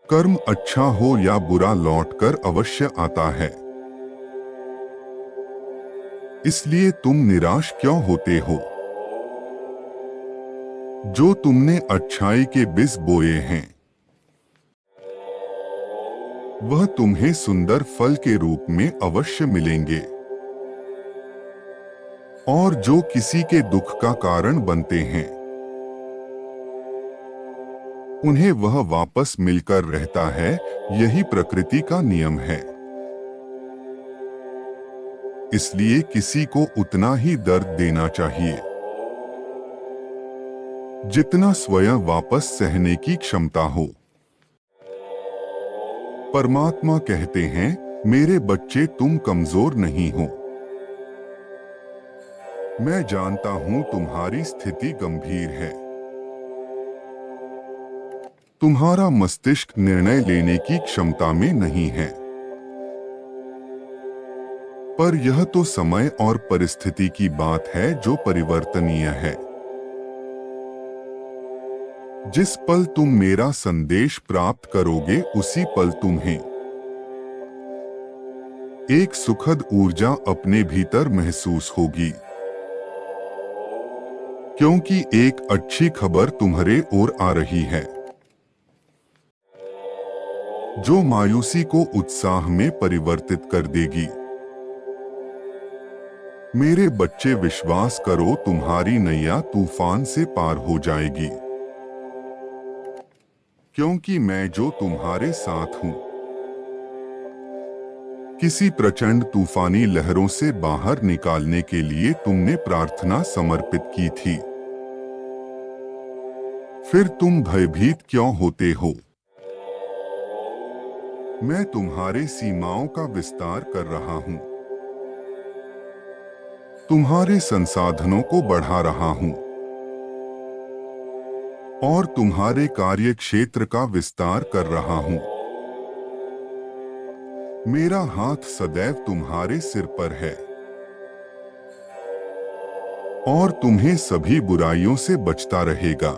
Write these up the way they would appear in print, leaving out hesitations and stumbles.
कर्म अच्छा हो या बुरा लौटकर अवश्य आता है। इसलिए तुम निराश क्यों होते हो? जो तुमने अच्छाई के बीज बोए हैं वह तुम्हें सुंदर फल के रूप में अवश्य मिलेंगे। और जो किसी के दुख का कारण बनते हैं उन्हें वह वापस मिलकर रहता है। यही प्रकृति का नियम है। इसलिए किसी को उतना ही दर्द देना चाहिए जितना स्वयं वापस सहने की क्षमता हो। परमात्मा कहते हैं, मेरे बच्चे तुम कमजोर नहीं हो। मैं जानता हूं तुम्हारी स्थिति गंभीर है। तुम्हारा मस्तिष्क निर्णय लेने की क्षमता में नहीं है। पर यह तो समय और परिस्थिति की बात है जो परिवर्तनीय है। जिस पल तुम मेरा संदेश प्राप्त करोगे उसी पल तुम्हें एक सुखद ऊर्जा अपने भीतर महसूस होगी। क्योंकि एक अच्छी खबर तुम्हारे ओर आ रही है जो मायूसी को उत्साह में परिवर्तित कर देगी। मेरे बच्चे विश्वास करो, तुम्हारी नैया तूफान से पार हो जाएगी। क्योंकि मैं जो तुम्हारे साथ हूं। किसी प्रचंड तूफानी लहरों से बाहर निकालने के लिए तुमने प्रार्थना समर्पित की थी। फिर तुम भयभीत क्यों होते हो? मैं तुम्हारे सीमाओं का विस्तार कर रहा हूं। तुम्हारे संसाधनों को बढ़ा रहा हूं और तुम्हारे कार्य क्षेत्र का विस्तार कर रहा हूं। मेरा हाथ सदैव तुम्हारे सिर पर है और तुम्हें सभी बुराइयों से बचता रहेगा।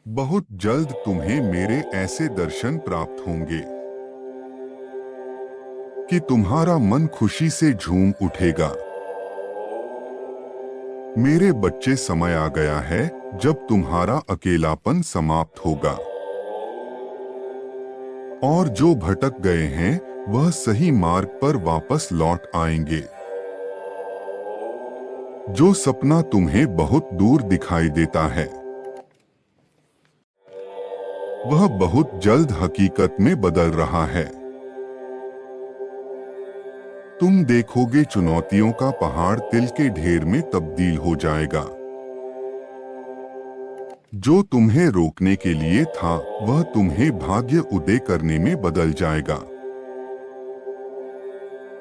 बहुत जल्द तुम्हें मेरे ऐसे दर्शन प्राप्त होंगे कि तुम्हारा मन खुशी से झूम उठेगा। मेरे बच्चे, समय आ गया है जब तुम्हारा अकेलापन समाप्त होगा और जो भटक गए हैं वह सही मार्ग पर वापस लौट आएंगे। जो सपना तुम्हें बहुत दूर दिखाई देता है वह बहुत जल्द हकीकत में बदल रहा है। तुम देखोगे चुनौतियों का पहाड़ तिल के ढेर में तब्दील हो जाएगा। जो तुम्हें रोकने के लिए था वह तुम्हें भाग्य उदय करने में बदल जाएगा।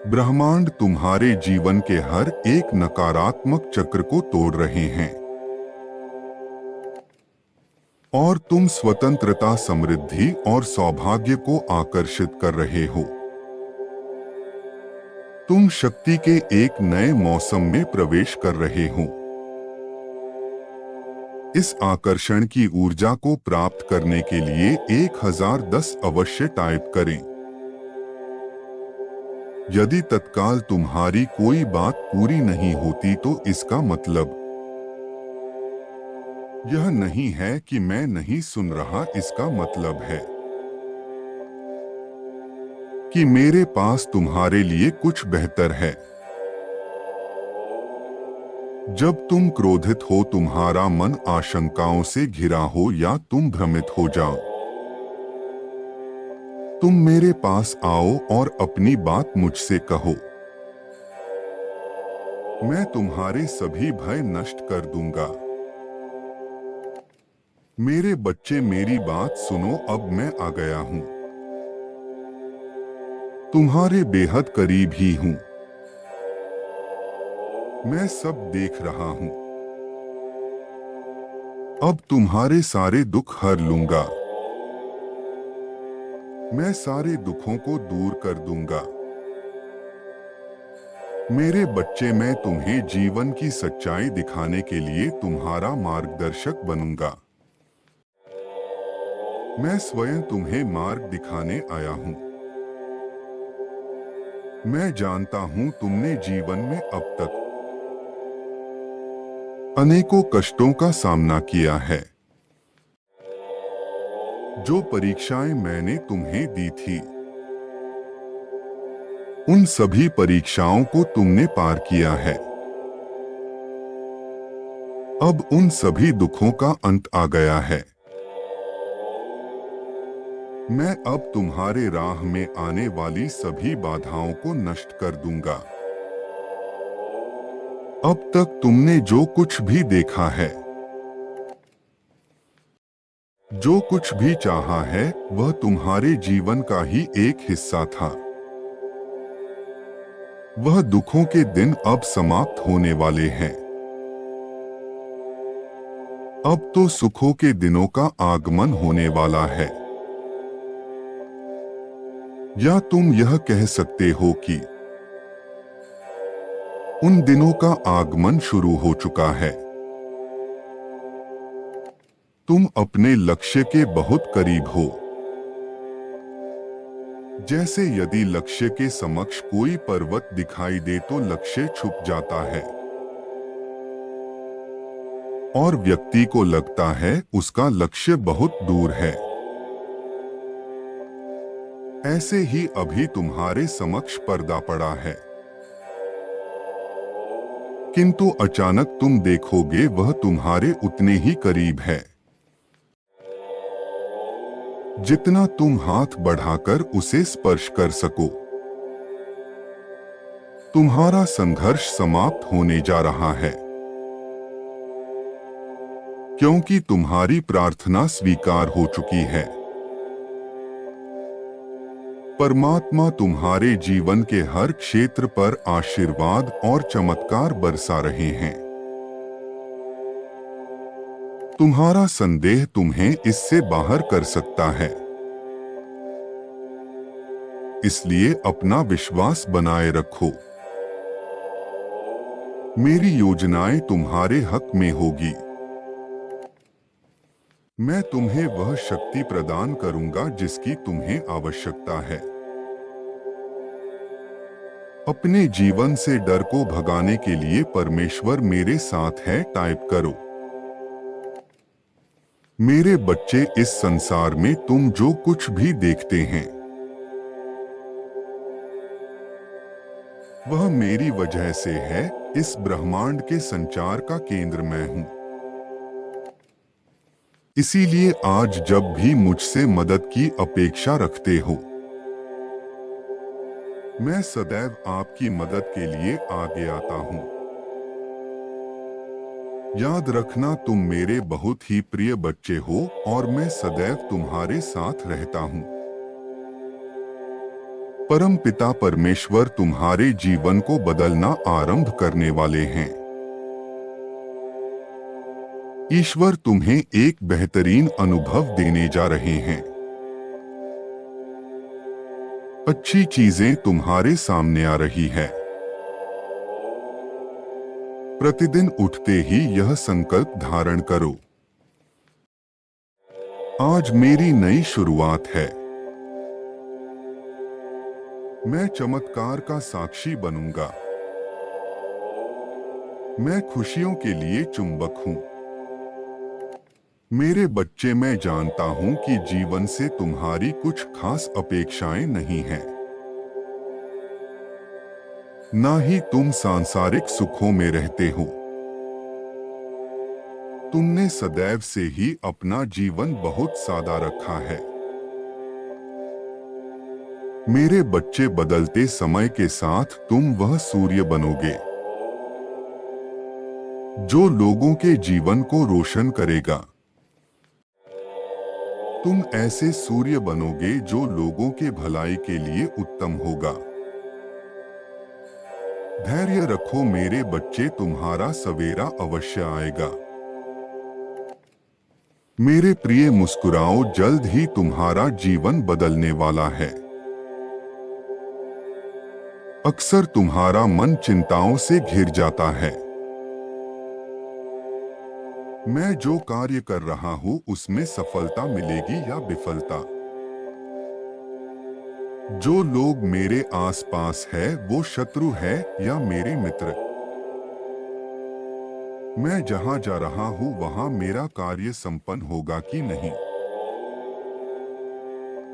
ब्रह्मांड तुम्हारे जीवन के हर एक नकारात्मक चक्र को तोड़ रहे हैं और तुम स्वतंत्रता, समृद्धि और सौभाग्य को आकर्षित कर रहे हो। तुम शक्ति के एक नए मौसम में प्रवेश कर रहे हो। इस आकर्षण की ऊर्जा को प्राप्त करने के लिए 1010 अवश्य टाइप करें। यदि तत्काल तुम्हारी कोई बात पूरी नहीं होती तो इसका मतलब यह नहीं है कि मैं नहीं सुन रहा। इसका मतलब है कि मेरे पास तुम्हारे लिए कुछ बेहतर है। जब तुम क्रोधित हो, तुम्हारा मन आशंकाओं से घिरा हो या तुम भ्रमित हो जाओ, तुम मेरे पास आओ और अपनी बात मुझसे कहो। मैं तुम्हारे सभी भय नष्ट कर दूंगा। मेरे बच्चे, मेरी बात सुनो, अब मैं आ गया हूं। तुम्हारे बेहद करीब ही हूं। मैं सब देख रहा हूं। अब तुम्हारे सारे दुख हर लूंगा। मैं सारे दुखों को दूर कर दूंगा। मेरे बच्चे, मैं तुम्हें जीवन की सच्चाई दिखाने के लिए तुम्हारा मार्गदर्शक बनूंगा। मैं स्वयं तुम्हें मार्ग दिखाने आया हूं। मैं जानता हूं तुमने जीवन में अब तक अनेकों कष्टों का सामना किया है। जो परीक्षाएं मैंने तुम्हें दी थी, उन सभी परीक्षाओं को तुमने पार किया है। अब उन सभी दुखों का अंत आ गया है। मैं अब तुम्हारे राह में आने वाली सभी बाधाओं को नष्ट कर दूंगा। अब तक तुमने जो कुछ भी देखा है, जो कुछ भी चाहा है, वह तुम्हारे जीवन का ही एक हिस्सा था। वह दुखों के दिन अब समाप्त होने वाले हैं। अब तो सुखों के दिनों का आगमन होने वाला है। या तुम यह कह सकते हो कि उन दिनों का आगमन शुरू हो चुका है। तुम अपने लक्ष्य के बहुत करीब हो। जैसे यदि लक्ष्य के समक्ष कोई पर्वत दिखाई दे तो लक्ष्य छुप जाता है और व्यक्ति को लगता है उसका लक्ष्य बहुत दूर है। ऐसे ही अभी तुम्हारे समक्ष पर्दा पड़ा है, किंतु अचानक तुम देखोगे वह तुम्हारे उतने ही करीब है जितना तुम हाथ बढ़ाकर उसे स्पर्श कर सको। तुम्हारा संघर्ष समाप्त होने जा रहा है, क्योंकि तुम्हारी प्रार्थना स्वीकार हो चुकी है। परमात्मा तुम्हारे जीवन के हर क्षेत्र पर आशीर्वाद और चमत्कार बरसा रहे हैं। तुम्हारा संदेह तुम्हें इससे बाहर कर सकता है, इसलिए अपना विश्वास बनाए रखो। मेरी योजनाएं तुम्हारे हक में होगी। मैं तुम्हें वह शक्ति प्रदान करूंगा जिसकी तुम्हें आवश्यकता है। अपने जीवन से डर को भगाने के लिए परमेश्वर मेरे साथ है टाइप करो। मेरे बच्चे, इस संसार में तुम जो कुछ भी देखते हैं वह मेरी वजह से है। इस ब्रह्मांड के संचार का केंद्र मैं हूं। इसीलिए आज जब भी मुझसे मदद की अपेक्षा रखते हो, मैं सदैव आपकी मदद के लिए आगे आता हूं। याद रखना, तुम मेरे बहुत ही प्रिय बच्चे हो और मैं सदैव तुम्हारे साथ रहता हूं। परम पिता परमेश्वर तुम्हारे जीवन को बदलना आरंभ करने वाले हैं। ईश्वर तुम्हें एक बेहतरीन अनुभव देने जा रहे हैं। अच्छी चीजें तुम्हारे सामने आ रही है। प्रतिदिन उठते ही यह संकल्प धारण करो, आज मेरी नई शुरुआत है। मैं चमत्कार का साक्षी बनूंगा। मैं खुशियों के लिए चुंबक हूं। मेरे बच्चे, मैं जानता हूं कि जीवन से तुम्हारी कुछ खास अपेक्षाएं नहीं हैं। ना ही तुम सांसारिक सुखों में रहते हो। तुमने सदैव से ही अपना जीवन बहुत सादा रखा है। मेरे बच्चे, बदलते समय के साथ तुम वह सूर्य बनोगे जो लोगों के जीवन को रोशन करेगा। तुम ऐसे सूर्य बनोगे जो लोगों के भलाई के लिए उत्तम होगा। धैर्य रखो मेरे बच्चे, तुम्हारा सवेरा अवश्य आएगा। मेरे प्रिय, मुस्कुराओ, जल्द ही तुम्हारा जीवन बदलने वाला है। अक्सर तुम्हारा मन चिंताओं से घिर जाता है। मैं जो कार्य कर रहा हूँ उसमें सफलता मिलेगी या विफलता। जो लोग मेरे आसपास है वो शत्रु है या मेरे मित्र। मैं जहाँ जा रहा हूँ वहाँ मेरा कार्य संपन्न होगा कि नहीं।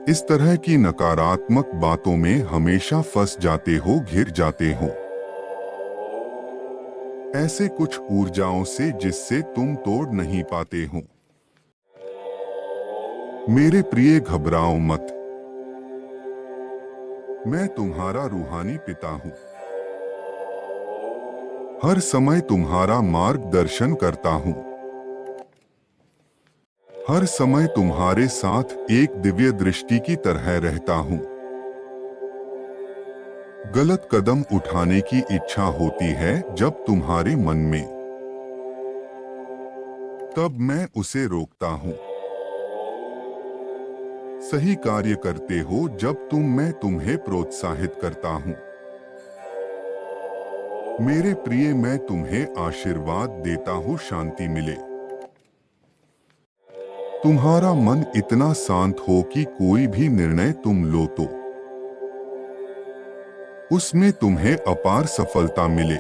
इस तरह की नकारात्मक बातों में हमेशा फंस जाते हो, घिर जाते हो। ऐसे कुछ ऊर्जाओं से जिससे तुम तोड़ नहीं पाते हो। मेरे प्रिय, घबराओ मत। मैं तुम्हारा रूहानी पिता हूँ। हर समय तुम्हारा मार्गदर्शन करता हूँ। हर समय तुम्हारे साथ एक दिव्य दृष्टि की तरह रहता हूँ। गलत कदम उठाने की इच्छा होती है जब तुम्हारे मन में, तब मैं उसे रोकता हूँ। सही कार्य करते हो जब मैं तुम्हें प्रोत्साहित करता हूँ। मेरे प्रिय, मैं तुम्हें आशीर्वाद देता हूँ, शांति मिले। तुम्हारा मन इतना शांत हो कि कोई भी निर्णय तुम लो तो उसमें तुम्हें अपार सफलता मिले।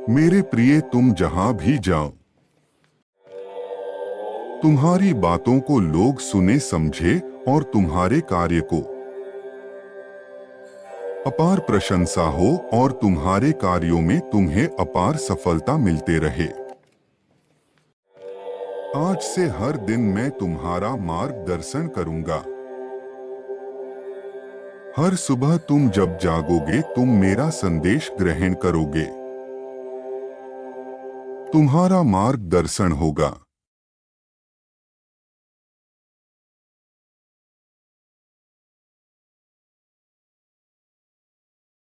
मेरे प्रिय, तुम जहां भी जाओ तुम्हारी बातों को लोग सुने समझे और तुम्हारे कार्य को अपार प्रशंसा हो और तुम्हारे कार्यों में तुम्हें अपार सफलता मिलते रहे। आज से हर दिन मैं तुम्हारा मार्गदर्शन करूंगा। हर सुबह तुम जब जागोगे तुम मेरा संदेश ग्रहण करोगे। तुम्हारा मार्गदर्शन होगा।